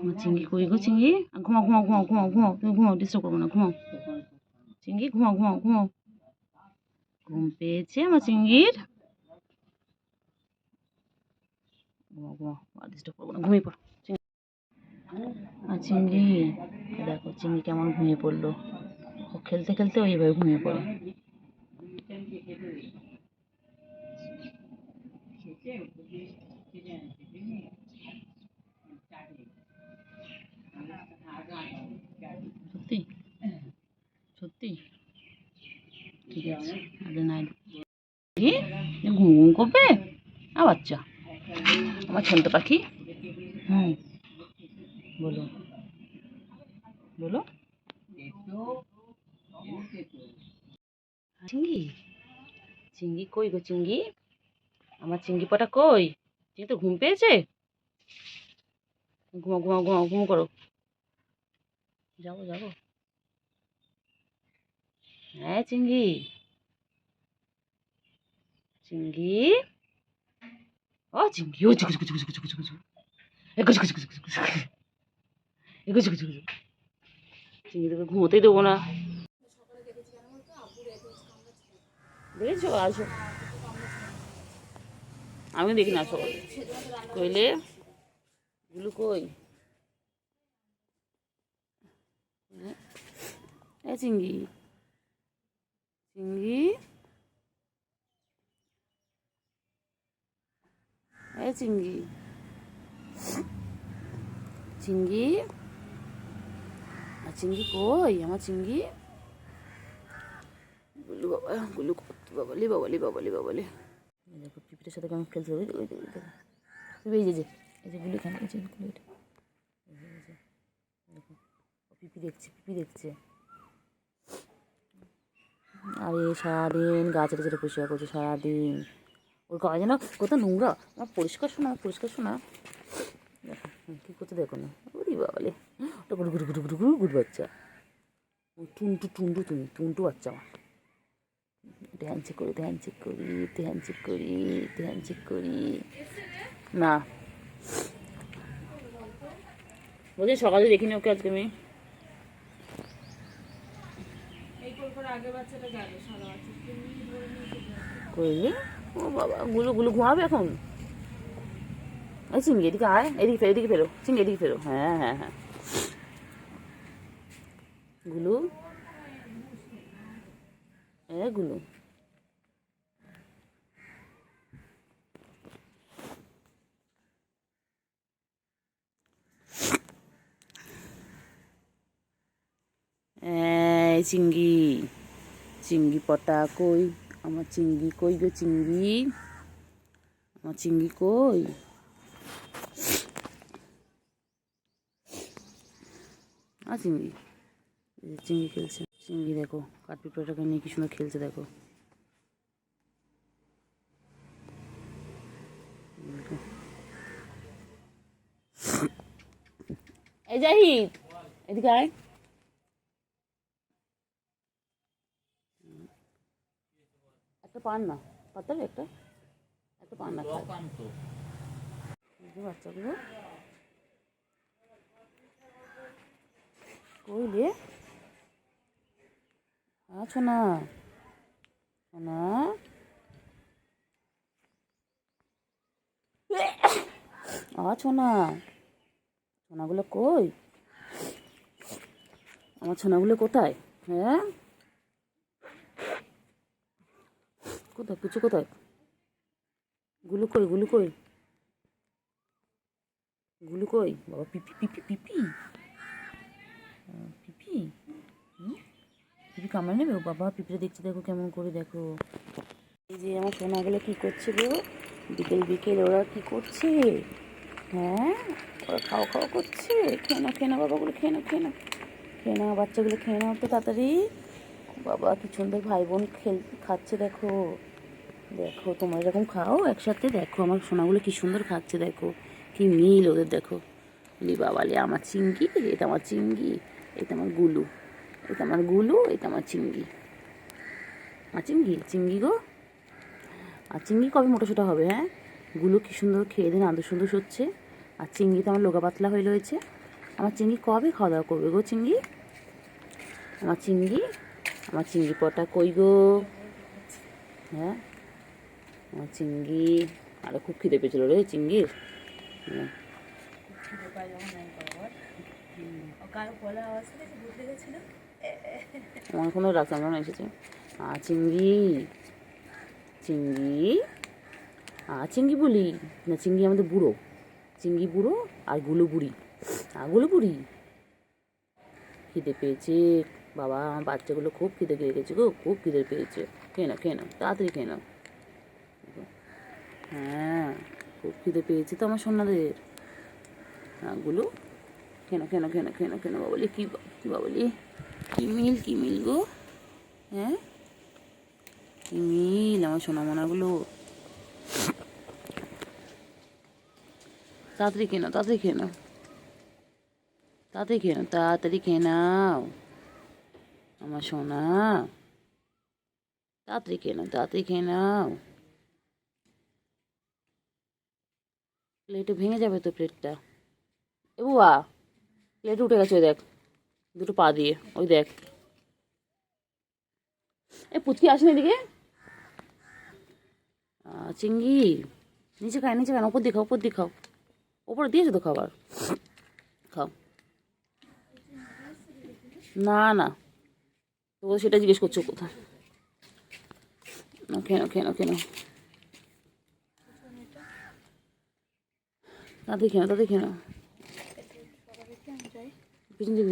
আমার চিংড়ি কই গো চিংড়ি? ঘুমাও ঘুমাও ঘুমাও ঘুমাও ঘুমাও, তুমি ঘুমাও, ডিস্টার্ব করবো না, ঘুমাও চিংড়ি, ঘুমাও ঘুমাও ঘুমাও। ঘুম পেয়েছে আমার চিংড়ির? ঘুমাও ঘুমাও, আর ডিস্টার্ব করবো না, ঘুমিয়ে পড়ো। আর চিংড়ি দেখো, চিংড়ি কেমন ঘুমিয়ে পড়লো। ও খেলতে খেলতে ওইভাবে ঘুমিয়ে পড়ে। সত্যি সত্যি ঠিক আছে, আরে নাই ঘুম ঘুম করবে বাচ্চা, আমার ছোট পাখি। হুম, বলো বলো। চিংড়ি, চিংড়ি কই গো চিংড়ি? আমার চিংড়ি পাটা কই? চিংড়ি তো ঘুম পেয়েছে। ঘুমাও ঘুমাও ঘুমাও, ঘুম করো। যাবো যাবো। হ্যাঁ চিংড়ি, চিংড়ি, ও চিংড়ি, ও চিকু চিকু চিকু চিকু চিকু চিকু চিকু, এগো চিকু চিকু চিকু চিকু চিকু, এগো চিকু চিকু চিকু। চিংড়ি তোকে ঘুমোতেই দেবো না। দেখেছো? আসো, আমি দেখি না সকালে। কইলে গুলু কই? এ চিংড়ি, চিংড়ি, এ চিংড়ি, চিংড়ি, আর চিংড়ি কই আমার চিংড়ি? গুলু বাবা, গুলু বাবালি বাবালি বাবালি বাবালি। দেখো পিপিটার সাথে কেমন খেলছে, ওই ওই দেখো, এই যে এই যে গুলি খান, এই যে গুলি, দেখো পিপি দেখছে, পিপি দেখছে। আরে সারাদিন গাছের কাছে পরিষ্কার করছে সারাদিন, ওর গায়ে যেন কত নোংরা। আমার পরিষ্কার শোনা, পরিষ্কার শোনা। দেখো কী করতে দেখো না, ওরে বাবালে, ওটা গুরু গুরু গুরু গুরু গুরু গুরু বাচ্চা, টুন্টু টুন্টু, তুমি টুন্টু বাচ্চা আমার। ধ্যান চেক করি, ধ্যান চেক করি, ধ্যান চেক করি, ধ্যান চেক করি। না বলছি সকালে দেখিনি ওকে আজকে আমি। করলি ও বাবা, গুলো গুলো ঘুমাবে এখন। এই চিংড়ি এদিকে আয়, এদিকে ফেরো, এদিকে ফেরো চিংড়ি, এদিকে ফেরো। হ্যাঁ হ্যাঁ হ্যাঁ, গুলু, এ গুলু, এই চিংড়ি, চিংড়ি পটা কই? আমার চিংড়ি কই গো চিংড়ি? আমার চিংড়ি কই? চিংড়ি, চিংড়ি খেলছে। চিংড়ি দেখো কাঠপিঁপড়াটাকে নিয়ে কি সুন্দর খেলছে দেখো। এই জাহিদ এদিকে আয়, একটা পান না, পাতালে একটা, একটা পান না বাচ্চাগুলো কইলে আছো না, না আছো না, সোনাগুলো কই? আমার সোনাগুলো কোথায়? হ্যাঁ কোথায়, কিছু কোথায়? গুলু কই, গুলু কই, গুলু কই? বাবা পিপি পিপি পিপি, পিপি, পিপি কামড়ে নেবে? ও বাবা পিপিটা দেখছে দেখো কেমন করে, দেখো। এই যে আমার সোনাগুলো কী করছে গো, বিকেল বিকেল ওরা কী করছে? হ্যাঁ ওরা খাওয়া খাওয়া করছে। খেয়ে নাও, খেয়ে নাও বাবাগুলো, খেয়ে নাও, খেয়ে নাও, খেয়ে নাও বাচ্চাগুলো, খেয়ে নাও তো তাড়াতাড়ি। বাবা কি সুন্দর ভাই বোন খাচ্ছে দেখো, দেখো তোমরা এরকম খাও একসাথে, দেখো আমার সোনাগুলো কি সুন্দর খাচ্ছে, দেখো কি মিল ওদের, দেখো। লি বাবালে আমার চিংড়ি, এটা আমার চিংড়ি, এটা আমার গুলু, এটা আমার গুলু, এটা আমার চিংড়ি। আর চিংড়ি, চিংড়ি গো, আর চিংড়ি কবে মোটা সোটা হবে? হ্যাঁ গুলো কি সুন্দর খেয়ে দিন, আদর সুন্দর হচ্ছে। আর চিংড়ি তো আমার লোগা পাতলা হয়ে রয়েছে। আমার চিংড়ি কবে খাওয়া দাওয়া করবে গো চিংড়ি? আমার চিংড়ি পটা কই গো? হ্যাঁ, আমার চিংড়ি আরও খুব খিদে পেয়েছিল রে চিংড়ির। আমার কোনো রাখলাম না এসেছে। চিংড়ি চিংড়ি চিংড়ি বলি না, চিংড়ি আমাদের বুড়ো, চিংড়ি বুড়ো আর গুলো বুড়ি, খিদে পেয়েছে বাবা। আমার বাচ্চাগুলো খুব খিদে পেয়ে গেছে গো, খুব খিদে পেয়েছে। খেয়ে নাও তাড়াতাড়ি খেয়ে নাও। হ্যাঁ, খুব খিদে পেয়েছে তো আমার সোনাদের। গুলো খেয়ে নাও বাবলি। কি বাবলি, কি মিল গো? হ্যাঁ, কি মিল আমার সোনা মোনাগুলো। তাড়াতাড়ি খেয়ে নাও, তাড়াতাড়ি খেয়ে নাও আমার সোনা। তাড়াতাড়ি খেয়ে নাও। প্লেটে ভেঙে যাবে তো প্লেটটা। এ বুয়া, প্লেট উঠে গেছে ওই দেখ, দুটো পা দিয়ে ওই দেখ। পুচকি আসেনি এদিকে। চিংড়ি নিচে খায়, ওপর দিয়ে খাও, ওপরে দিয়েছে তো খাবার, খাও। না তো সেটা জিজ্ঞেস করছো কোথায়? খেয়ে নাও তাদের খেয়ে নাও। পিছন দিকে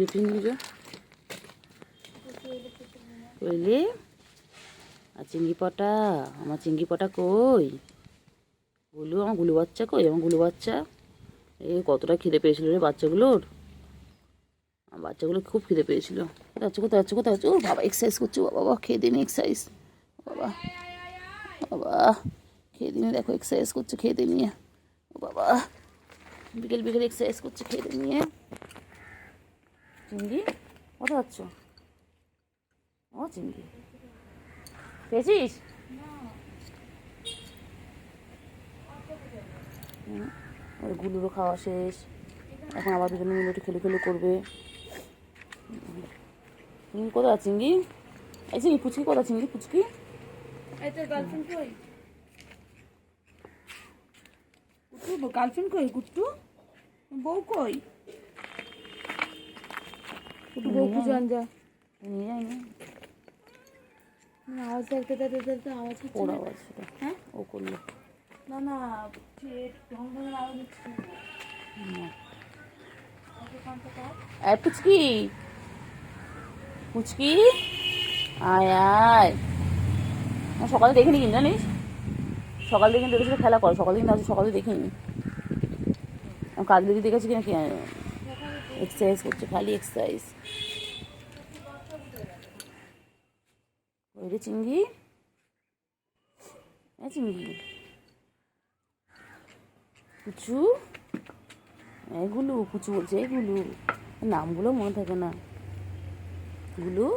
কইলে। আর চিংড়ি পটা, আমার চিংড়ি পটা কই? আমার গুলু বাচ্চা কই? আমার গুলু বাচ্চা কতটা খিদে পেয়েছিল রে বাচ্চাগুলোর। বাচ্চাগুলো খুব খিদে পেয়েছিল। কোথায় যাচ্ছে? ও বাবা, এক্সারসাইজ করছে বাবা, খেয়ে দিন এক্সারসাইজ বাবা। খেয়ে দিনে দেখো এক্সারসাইজ করছে, খেয়ে দিয়ে নিয়ে। ও বাবা, বিকেল এক্সারসাইজ করছে খেয়ে দিয়ে নিয়ে। চিংড়ি কোথায় যাচ্ছ? ও চিংড়ি পেয়েছিস? ওই গুলুরও খাওয়া শেষ, এখন আবার দুজনে মিলে একটু খেলু করবে। কোথায় চিংড়ি? এই চিংড়ি পুচকি কোথায়? চিংড়ি পুচকি গার্লফ্রেন্ড কই? কুট্টু বউ কই? কুট্টু বউ খুঁজে আন যা। নিয়ে যায়নি আওয়াজ দেখতে আওয়াজ হচ্ছে। ওর আওয়াজ সেটা। হ্যাঁ, ও করলো না আওয়াজ হচ্ছে। পুচকি আয় সকালে দেখিনি কিন্তু জানিস, সকাল থেকে কিন্তু ওদের সাথে খেলা কর। সকালে দেখিনি কাজ দিদি দেখেছি কিনা কি এক্সারসাইজ করছে, খালি এক্সারসাইজ। ওই রে চিংড়ি, পুচু, এগুলো পুচু বলছে, এগুলো নামগুলো মনে থাকে না। গুলু,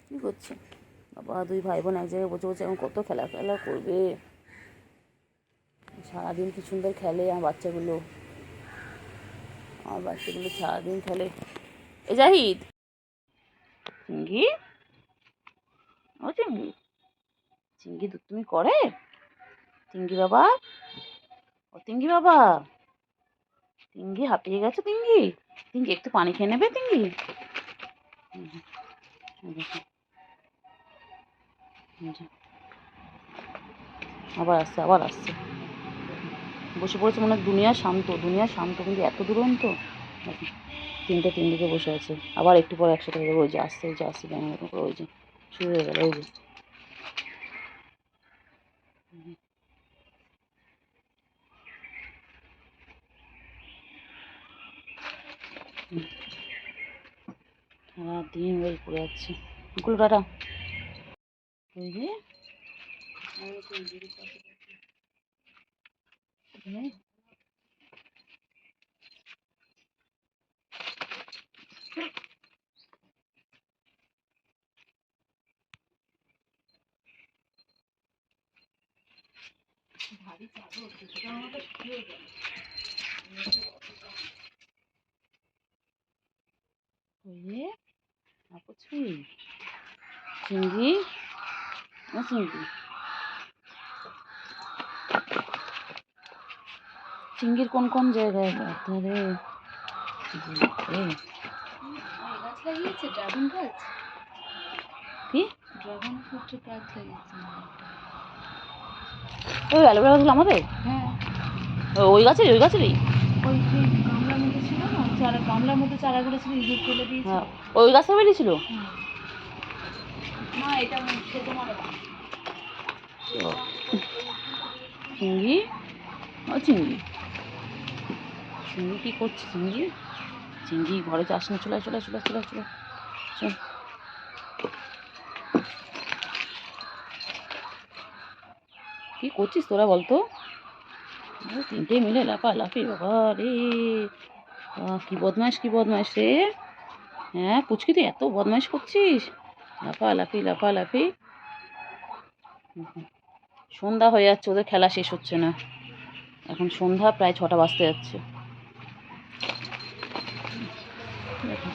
কি করছে বাবা? দুই ভাই বোন এক জায়গায় বসে এখন কত খেলা করবে। সারাদিন কি সুন্দর খেলে আমার বাচ্চাগুলো সারাদিন খেলে। এ জাহিদ, চিংড়ি, ও চিংড়ি দুধ তুমি করে? চিংড়ি বাবা, তিঙ্গি হাঁপিয়ে গেছে। তিঙ্গি একটু পানি খেয়ে নেবে তিঙ্গি। আবার আসছে বসে পড়েছে। মনে হয় দুনিয়া শান্ত কিন্তু এত দুরন্ত। তিনটে তিন দিকে বসে আছে। আবার একটু পরে একসাথে হয়ে যাবে। ওই যে আসছে ব্যাঙের মতো করে। ওই যে শুরু হয়ে গেল। ওই যে সারাদিন ওই পড়ে যাচ্ছে। গুলো টাটা। ওই যে চিংড়ি না চিংড়ি চিংড়ির কোন কোন জায়গায় ধারে গাছ লাগিয়েছে ড্রাগন গাছ কি ড্রাগন ফ্রুটের গাছ লাগিয়েছে ওই অ্যালোভেরা গাছগুলো আমাদের হ্যাঁ ওই গাছেরই ওই গাছেরই ওই যে গামলার মধ্যে ছিল না চারা গামলার মধ্যে চারাগুলো ছিল ইঁদুর ফেলে দিয়েছে হ্যাঁ ওই গাছটা বেরিয়েছিল না এটা খেতে মারে না চিংড়ি ও চিংড়ি চিংড়ি কী করছে চিংড়ি চিংড়ি ঘরে যাস না চলে চলে চলে চলে চলে চল কী করছিস তোরা বলতো তিনটে মিলে লাফালাফি বাবা রে কী বদমাইশ রে হ্যাঁ পুচকি তুই এত বদমাইশ করছিস লাফালাফি লাফালাফি সন্ধ্যা হয়ে যাচ্ছে ওদের খেলা শেষ হচ্ছে না এখন সন্ধ্যা প্রায় 6টা বাজতে যাচ্ছে দেখো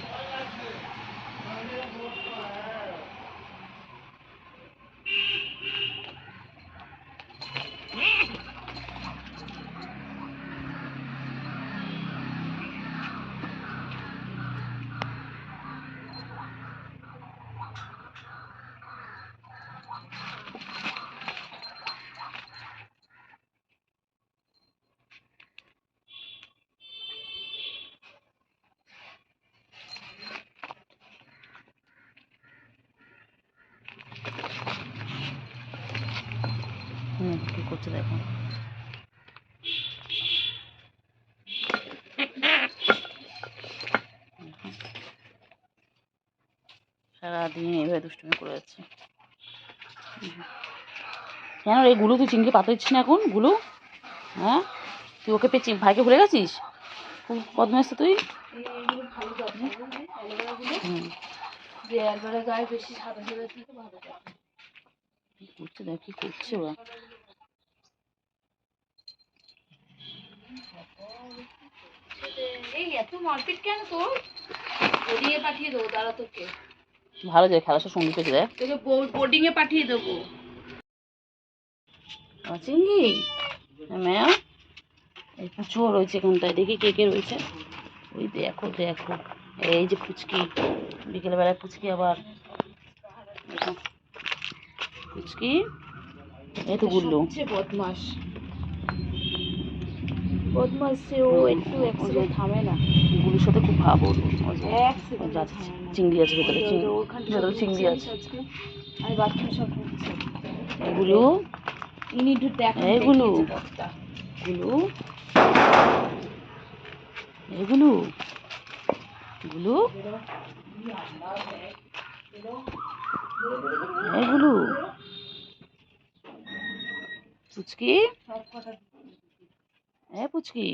কী করছে দেখো সারাদিন এভাবে দুষ্টুমি করে যাচ্ছে কেন রে গুলু তুই চিংড়ি পাতা দিচ্ছিস না এখন গুলু হ্যাঁ তুই ওকে পেয়ে ভাইকে ভুলে গেছিস খুব বদমাইশ তো তুই এইগুলো ভালো যত্ন বুঝলি অ্যালোভেরাগুলো যে অ্যালোভেরা গায়ে বেশি সাদা সাদা থাকে ভালো যত্ন কী করছে দেখ কী করছে ওরা এই এত মারপিট কেন তোর বোর্ডিংয়ে পাঠিয়ে দেবো দাঁড়া তোকে ভালো যায় খেলার সাথে সঙ্গী পেয়েছে দেখ তোকে বোর্ডিংয়ে পাঠিয়ে দেবো চিংড়ি ম্যাম এই পুচুও রয়েছে এখানটায় দেখি কে কে রয়েছে ওই দেখো দেখো এই যে পুচকি বিকেলবেলায় পুচকি আবার দেখো পুচকি এই তো গুল্লু বদমাস বদমাস সে ও একটু একসাথে থামে না গুলুর সাথে খুব ভাব ওর এক সেকেন্ড চিংড়ি আছে ভেতরে ভেতরে চিংড়ি আছে আমি বাথরুম সব ঢুকছে এগুলো ইনি একটু দেখ এগুলো গুলু এগুলো গুলু এগুলো পুচকি পুচকি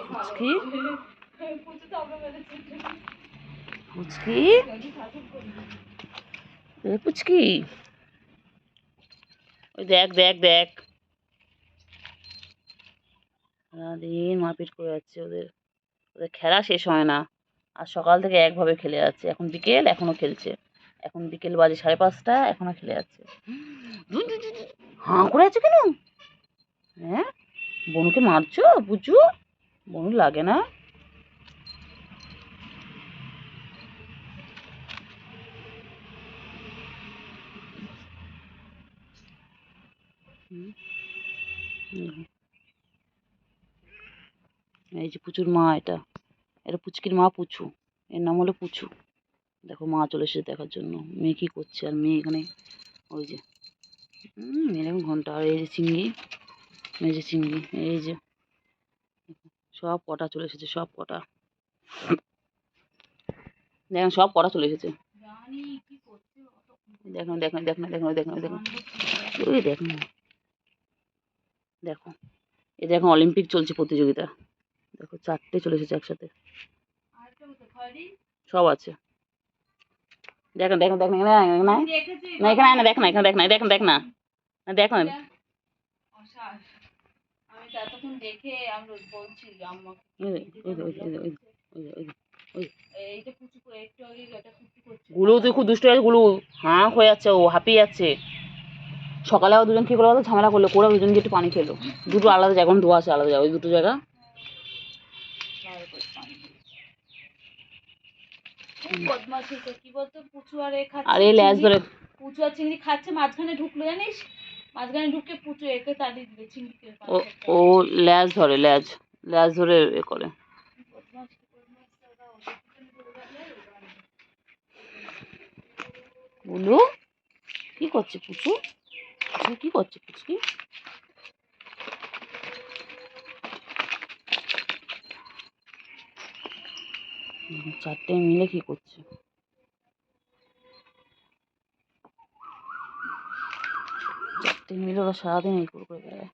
পুচকি পুচকি পুচকি ওই দেখ দেখ দেখ সারাদিন মারপিট করে যাচ্ছে ওদের ওদের খেলা শেষ হয় না আর সকাল থেকে একভাবে খেলে যাচ্ছে এখন বিকেল এখনো খেলছে এখন বিকেল বাজে 5:30 এখনো খেলে যাচ্ছে হাঁ করে আছে কেন হ্যাঁ বনুকে মারছো বুঝু বনু লাগে না এই যে পুচুর মা এটা পুচকির মা পুচু এর নাম হলো পুচু দেখো মা চলে এসেছে দেখার জন্য মেয়ে কী করছে আর মেয়ে এখানে ওই যে এরকম ঘন্টা আর এই যে চিংড়ি এই যে সব কটা চলে এসেছে সব কটা দেখেন সব কটা চলে এসেছে দেখো দেখো দেখো দেখো দেখো দেখো ওই দেখো দেখো এটা এখন অলিম্পিক চলছে প্রতিযোগিতা দেখো 4টে চলে এসেছে একসাথে সব আছে দেখো দেখো দেখ না না না দেখেছি না এখানে আয় না, দেখ না এখানে দেখ না দেখ দেখ না না দেখ না অসার। আমি তো এতক্ষণ দেখে আমি বলছি আম্মাকে ওই যে, ওই যে, ওই যে, ওই যে, ওই যে, ওই যে, ওই যে, ওই যে। এইটা কুচু করে একটু আগে এটা কুচু করছে। গুলু তুই খুব দুষ্ট হয়ে গুলু, হ্যাঁ হয়ে যাচ্ছে, ও হাঁপিয়ে যাচ্ছে। সকালে ও দুজন কি করলো বলতো, ঝামেলা করলো, করে দুজন গিয়ে একটু পানি খেলো, দুটো আলাদা জায়গা, এখন ধোয়া আছে আলাদা জায়গা, ওই দুটো জায়গা। বদমাশি তো কি বলতো, পুচু আর এ খাচ্ছে, আরে ল্যাজ ধরে পুচু আর চিংড়ি খাচ্ছে, মাঝখানে ঢুকলো জানিস, মাঝখানে ঢুকে পুচু একে তাড়িয়ে দিলে চিংড়িকে। ও ও ল্যাজ ধরে, ল্যাজ ল্যাজ ধরে এ করে। বলু কি করছে পুচু, পুচু কি করছে পুচকি? চারটে মিলে কি করছে? চারটে মিলে ওরা সারাদিন এই করে বেড়ায়।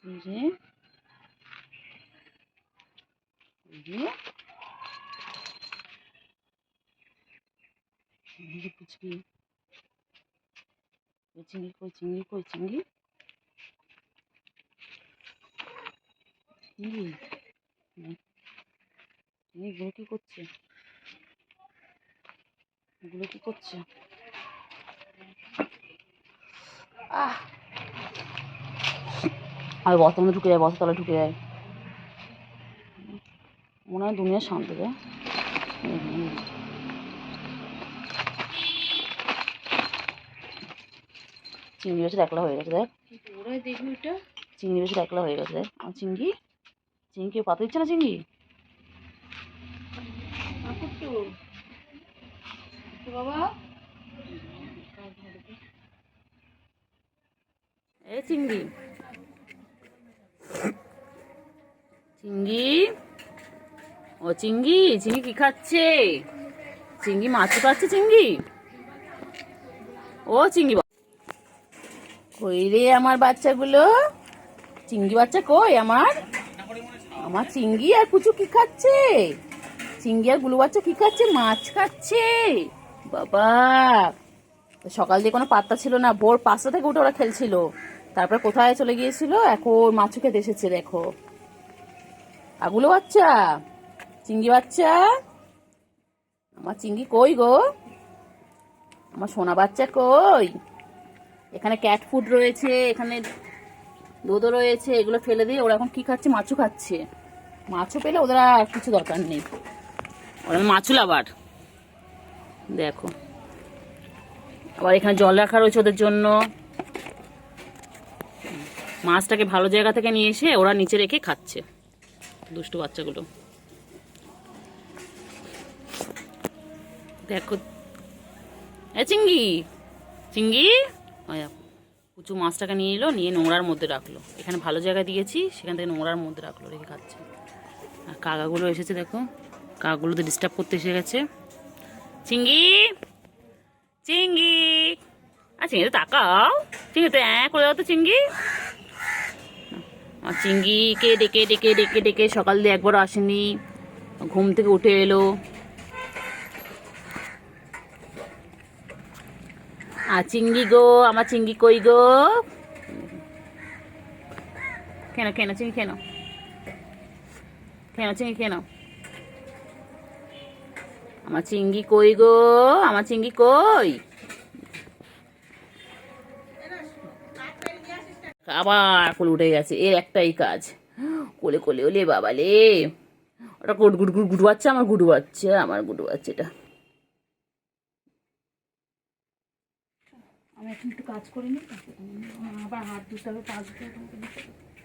এই যে এই যে এই যে পুচকি, ওই চিংড়ি কই, চিংড়ি কই, চিংড়ি চিংড়ি এগুলো কি করছে, এগুলো কি করছে? আহ আর বস্তার মধ্যে ঢুকে যায়, বস্তার তলায় ঢুকে যায়, মনে হয় দুনিয়ার শান্তি রে। চিংড়ি বেশি একলা হয়ে গেছে দেখ, ওরাই দেখবি ওটা চিংড়ি বেশি একলা হয়ে গেছে দেখ। আমার চিংড়ি, চিংড়ি কেউ পাতা দিচ্ছে না চিংড়ি। বাবা এই চিংড়ি, চিংড়ি, ও চিংড়ি, চিংড়ি কি খাচ্ছে? চিংড়ি মাছ খাচ্ছে চিংড়ি, ও চিংড়ি কই রে আমার বাচ্চাগুলো, চিংড়ি বাচ্চা কই আমার, আমার চিংড়ি আর কুচু কি খাচ্ছে? চিংড়ি আর গুলু বাচ্চা কি খাচ্ছে? মাছ খাচ্ছে। বাবা সকাল দিয়ে কোনো পাত্তা ছিল না, ভোর 5টা থেকে উঠে ওরা খেলছিল, তারপর কোথায় চলে গিয়েছিল, এখন মাছও খেতে এসেছে দেখো। আগুলো বাচ্চা, চিংড়ি বাচ্চা, আমার চিংড়ি কই গো, আমার সোনা বাচ্চা কই? এখানে ক্যাট ফুড রয়েছে, এখানে দুধও রয়েছে, এগুলো ফেলে দিয়ে ওরা এখন কি খাচ্ছে? মাছও খাচ্ছে। মাছও পেলে ওদের আর কিছু দরকার নেই, ওরা মাছও লাভার। দেখো আবার এখানে জল রাখা রয়েছে ওদের জন্য, মাছটাকে ভালো জায়গা থেকে নিয়ে এসে ওরা নিচে রেখে খাচ্ছে, দুষ্টু বাচ্চাগুলো। দেখো এ চিংড়ি, চিংড়ি কুচু মাছটাকে নিয়ে এলো, নিয়ে নোংরার মধ্যে রাখলো, এখানে ভালো জায়গা দিয়েছি সেখান থেকে নোংরার মধ্যে রাখলো, রেখে খাচ্ছে। আর কাকাগুলো এসেছে দেখো, কাকাগুলোতে ডিস্টার্ব করতে এসে গেছে। চিংড়ি, চিংড়ি, আর চিংড়ি তাকাও, চিংড়ি তো করে দাও তো চিংড়ি। আর চিংড়িকে ডেকে ডেকে ডেকে ডেকে সকাল দিয়ে একবারও আসেনি, ঘুম থেকে উঠে এলো। আর চিংড়ি গো, আমার চিংড়ি কই গো, কেন কেন চিংড়ি কেন, কেন চিংড়ি কেন, আমার চিংড়ি কই গো, আমার চিংড়ি কই? আবার কোলে উঠে গেছে, এর একটাই কাজ, কোলে কোলে ওলে বাবা লে, ওটা গুড গুড গুড গুড বাচ্চা, আমার গুডু বাচ্চা, আমার গুডু বাচ্চা এটা। আমি এখন একটু কাজ করে নিই, আবার হাত ধুতে হবে, পা ধুতে হবে।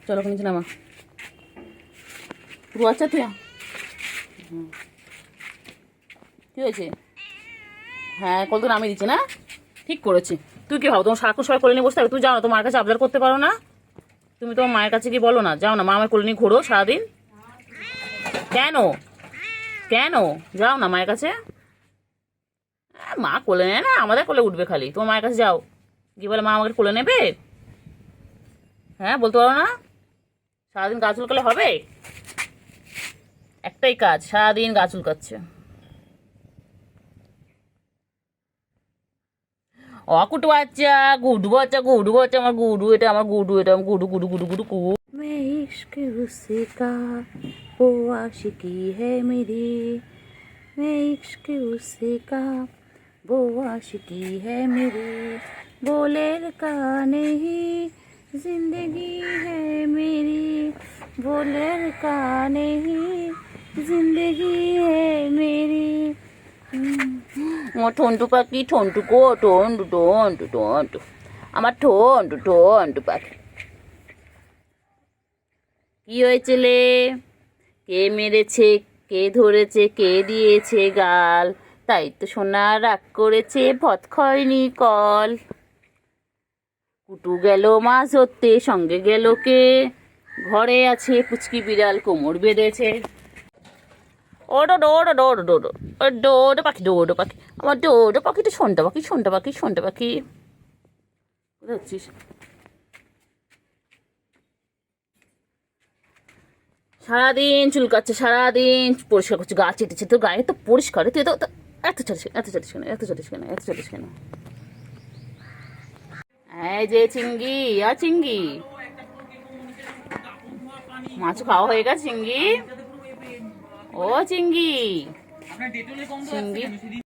চলো নিচে নামা, গুডু বাচ্চা তুই কি হয়েছে? হ্যাঁ কল তো নামিয়ে দিচ্ছে না, ঠিক করেছি। তুই কি ভাবো তোমার সারাক্ষণ সবাই কোলে নিয়ে বসতে হবে? তুই যাও না, তোমার কাছে আবদার করতে পারো না? তুমি তোমার মায়ের কাছে গিয়ে বলো না, যাও না, মা আমার কোলে নিয়ে ঘোরো সারাদিন। কেন কেন? যাও না মায়ের কাছে। মা কোলে নেয় না, আমাদের কোলে উঠবে খালি। তোমার মায়ের কাছে যাও, কি বলে মা আমাকে কোলে নেবে? হ্যাঁ, বলতে পারো না? সারাদিন গা চুলকালে হবে? একটাই কাজ, সারাদিন গা চুলকাচ্ছে। অকুটু বাচ্চা, গুডু বাচ্চা, গুডু বাচ্চা, আমার গুডু, এটা আমার গুডু, এটা আমার গুডু গুডু গুডু গুডু গুডু। मैं इश्क उसका वो आशिकी है मेरी, मैं इश्क उसका वो आशिकी है मेरी, बोलेर का नहीं जिंदगी है मेरी, बोलेर का नहीं जिंदगी है मेरी। আমার ঠন্টু পাখি, ঠন্টু গো, ঠন্টু ঠন্টু ঠন্টু, আমার ঠন্টু ঠন্টু পাখি। কি হয়েছে লে? কে মেরেছে, কে ধরেছে, কে দিয়েছে গাল? তাই তো সোনা রাগ করেছে, ভৎ খয়নি কল। কুটু গেল মাছ ধরতে, সঙ্গে গেল কে? ঘরে আছে পুচকি বিড়াল, কোমর বেঁধেছে। ওডো ডোডো ডোডো ডোডো, ও ডোডো পাখি, ডোডো পাখি, আমার ডোডো পাখিটা, শোনটা পাখি, শোনটা পাখি, শোনটা পাখি। কোথায় হচ্ছিস? সারাদিন চুলকাচ্ছে, সারাদিন পরিষ্কার করছে, গা চেটেছে। তোর গায়ে তো পরিষ্কার, তুই তো এত চাটিস, এত চাটিস কেন, এত চাটিস কেন, এত চাটিস কেন? এই যে চিংড়ি, আর চিংড়ি মাছ খাওয়া হয়ে গেছে চিংড়ি? ও চিংড়ি, চিংড়ি